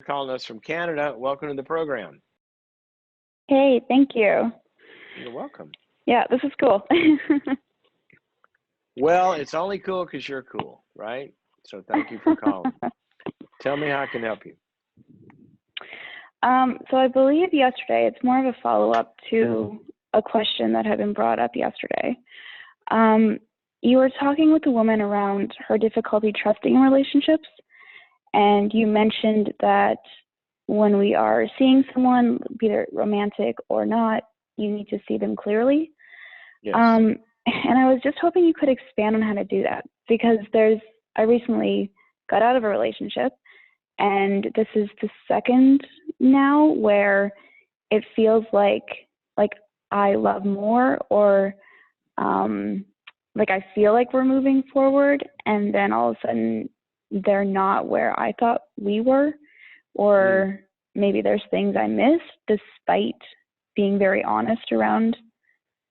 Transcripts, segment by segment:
calling us from Canada. Welcome to the program. Hey, thank you. You're welcome. Yeah, this is cool. Well, it's only cool because you're cool, right? So thank you for calling. Tell me how I can help you. So I believe yesterday, it's more of a follow-up to a question that had been brought up yesterday. You were talking with a woman around her difficulty trusting in relationships, and you mentioned that when we are seeing someone, be it romantic or not, you need to see them clearly. Yes. And I was just hoping you could expand on how to do that, because I recently got out of a relationship, and this is the second now where it feels like I love more, or like I feel like we're moving forward, and then all of a sudden they're not where I thought we were, or maybe there's things I missed despite being very honest around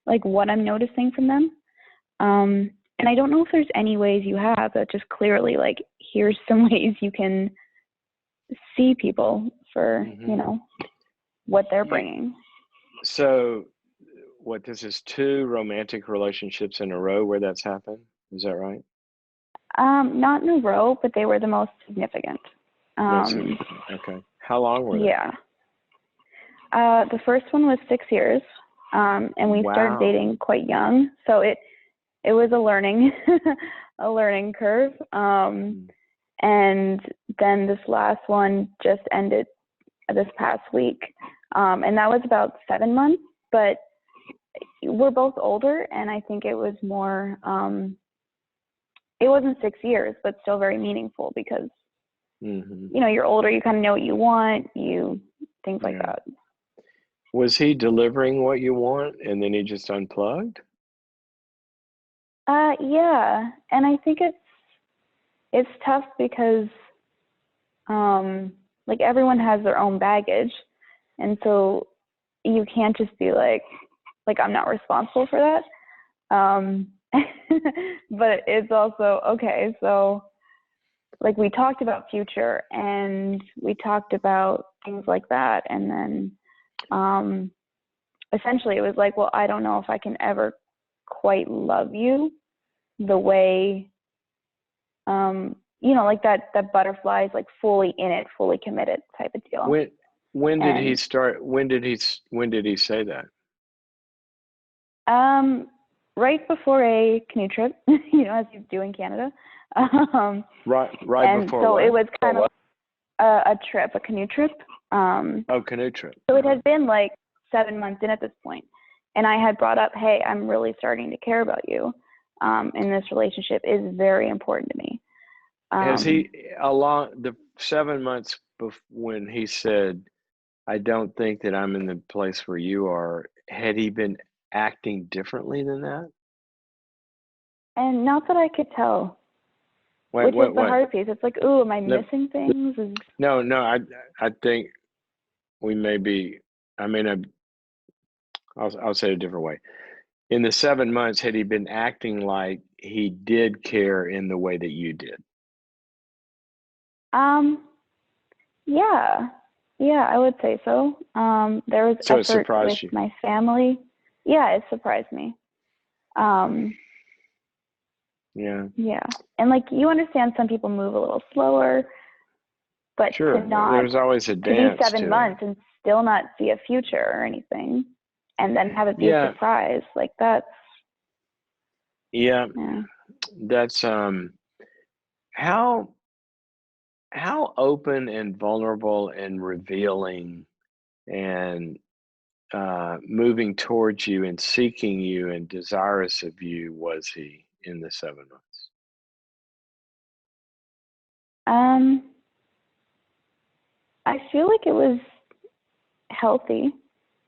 like what I'm noticing from them. And I don't know if there's any ways you have that just clearly like, here's some ways you can see people for, what they're bringing. So this is two romantic relationships in a row where that's happened? Is that right? Not in a row, but they were the most significant. Okay. How long were they? Yeah. The first one was 6 years, and we started dating quite young, so it was a learning curve. And then this last one just ended this past week, and that was about 7 months. But we're both older, and I think it was more. It wasn't 6 years, but still very meaningful because you're older, you kind of know what you want, things like that. Was he delivering what you want, and then he just unplugged? Yeah, and I think it's tough because like everyone has their own baggage, and so you can't just be like I'm not responsible for that. But it's also okay, so like we talked about future and we talked about things like that, and then essentially it was like, well, I don't know if I can ever quite love you the way like that butterflies, like fully in it, fully committed type of deal. When did he start? When did he say that? Right before a canoe trip, as you do in Canada. Right and before so what? it was kind of a canoe trip. Canoe trip. So it had been like 7 months in at this point, and I had brought up, hey, I'm really starting to care about you, and this relationship is very important to me. Has he, along the 7 months when he said, I don't think that I'm in the place where you are, had he been acting differently than that? And not that I could tell. Which is the hard piece. It's like, ooh, am I missing things? No, I think we may be, I'll say it a different way. In the 7 months, had he been acting like he did care in the way that you did? Yeah, I would say so. There was effort with my family. Yeah, it surprised me. Yeah. And like, you understand some people move a little slower, but sure, there's always a dance to be 7 months and still not see a future or anything, and then have it be a surprise, like that's. Yeah. That's how open and vulnerable and revealing and moving towards you and seeking you and desirous of you was he in the 7 months? I feel like it was healthy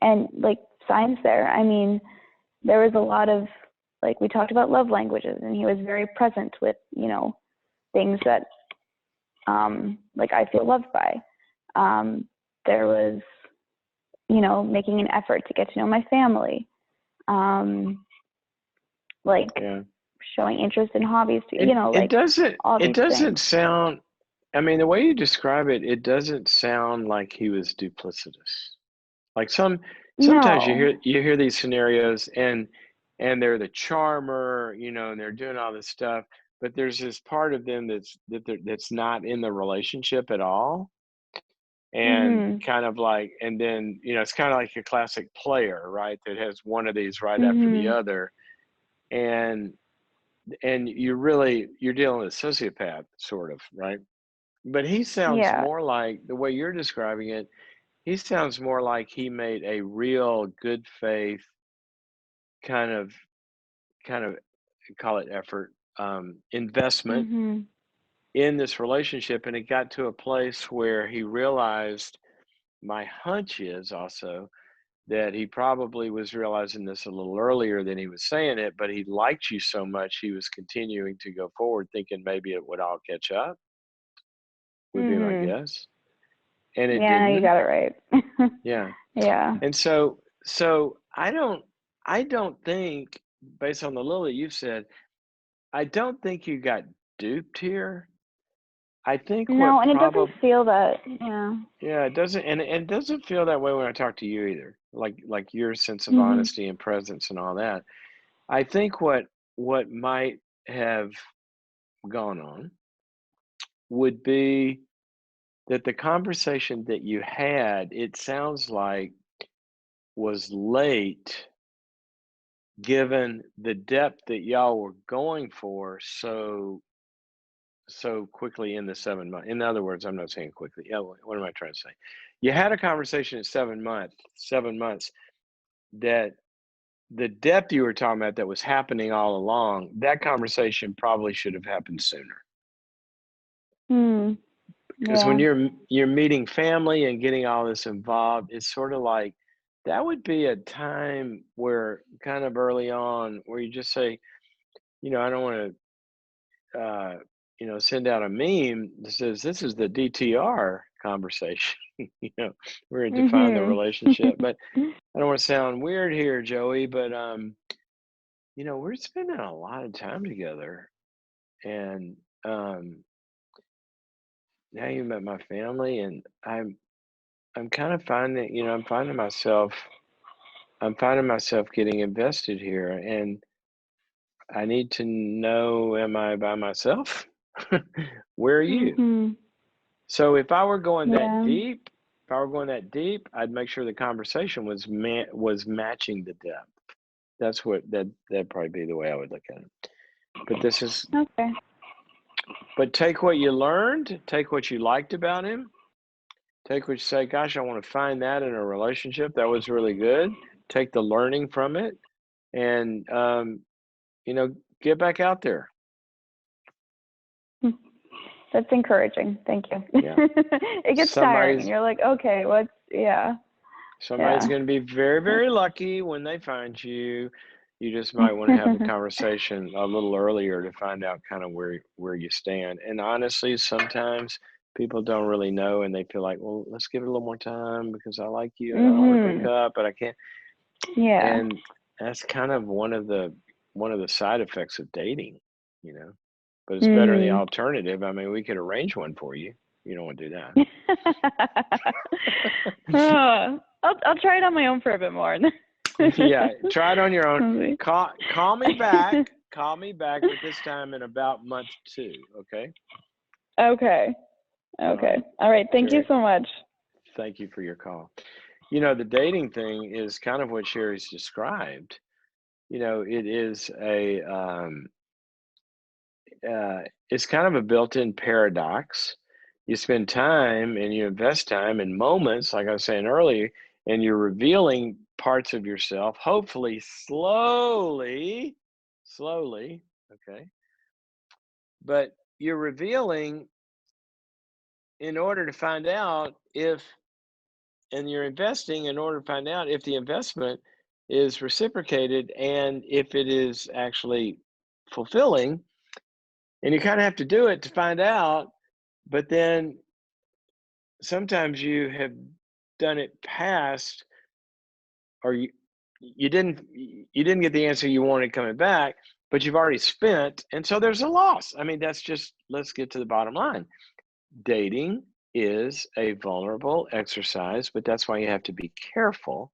and like signs there. I mean, there was a lot of, like, we talked about love languages, and he was very present with, things that like I feel loved by. There was, making an effort to get to know my family, showing interest in hobbies, it doesn't sound I mean, the way you describe it, it doesn't sound like he was duplicitous. Like sometimes No. you hear these scenarios and they're the charmer, and they're doing all this stuff, but there's this part of them that's not in the relationship at all. And Mhm. kind of like, and then, it's kind of like a classic player, right? That has one of these right after the Mhm. other. And you're dealing with a sociopath sort of, right? But he sounds Yeah. more like the way you're describing it, he sounds more like he made a real good faith kind of kind of call it effort, investment Mhm. in this relationship, and it got to a place where he realized, my hunch is also that he probably was realizing this a little earlier than he was saying it, but he liked you so much he was continuing to go forward thinking maybe it would all catch up, would be my Mhm. guess. And it Yeah, you didn't. got it right. Yeah. Yeah. And so I don't think, based on the little that you've said, I don't think you got duped here. I think No, what and it doesn't probably, feel that. Yeah. yeah, it doesn't, and it doesn't feel that way when I talk to you either. Like your sense of Mhm. honesty and presence and all that. I think what might have gone on would be that the conversation that you had, it sounds like, was late given the depth that y'all were going for so quickly in the 7 months. In other words, I'm not saying quickly. Yeah, what am I trying to say? You had a conversation in 7 months that the depth you were talking about that was happening all along, that conversation probably should have happened sooner. Hmm. Because when Yeah. you're meeting family and getting all this involved, it's sort of like that would be a time where kind of early on where you just say, I don't want to send out a meme that says this is the DTR conversation. We're going to define the Mhm. relationship. But I don't want to sound weird here, Joey, but we're spending a lot of time together. And now you met my family, and I'm kind of finding, I'm finding myself getting invested here, and I need to know, am I by myself? Where are you? Mhm. So if I were going that Yeah. deep, if I were going that deep, I'd make sure the conversation was matching the depth. That's what that'd probably be the way I would look at it. But this is Okay. but take what you learned, take what you liked about him, take what you say, gosh, I want to find that in a relationship. That was really good. Take the learning from it and you know, get back out there. Hmm. That's encouraging. Thank you. Yeah. It gets tiring and Somebody's you're like, okay, what's yeah. somebody's Yeah. going to be very, very lucky when they find you. You just might want to have the conversation a little earlier to find out kind of where you stand. And honestly, sometimes people don't really know and they feel like, well, let's give it a little more time because I like you and I don't want to break Mhm. up, but I can't. Yeah. And that's kind of one of the side effects of dating, you know. But it's better than the Mhm. alternative. I mean, we could arrange one for you. You don't want to do I'll try it on my own for a bit more. Yeah, try it on your own. Let's see. Call me back. Call me back, but this time in about month 2, okay? Okay. All Okay. right. All right. Thank you Very so much. Thank you for your call. The dating thing is kind of what Sherry's described. It is it's kind of a built-in paradox. You spend time and you invest time and moments, like I was saying earlier, and you're revealing parts of yourself, hopefully slowly, okay? But you're revealing in order to find out if, and you're investing in order to find out if the investment is reciprocated and if it is actually fulfilling. And you kind of have to do it to find out. But then sometimes you have done it past, or you didn't get the answer you wanted coming back, but you've already spent, and so there's a loss. I mean, that's just, let's get to the bottom line. dating is a vulnerable exercise, but that's why you have to be careful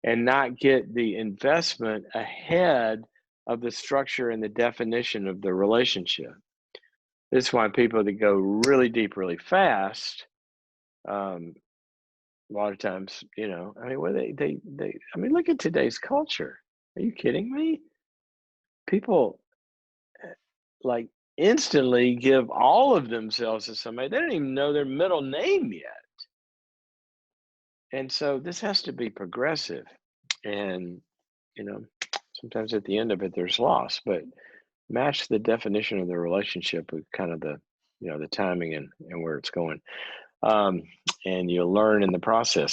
and not get the investment ahead of the structure and the definition of the relationship. This is why people that go really deep really fast, um, a lot of times, I mean, well, I mean, look at today's culture. Are you kidding me? People like instantly give all of themselves to somebody. They don't even know their middle name yet. And so this has to be progressive. And, you know, sometimes at the end of it, there's loss, but match the definition of the relationship with kind of the timing and where it's going. Um, and you'll learn in the process.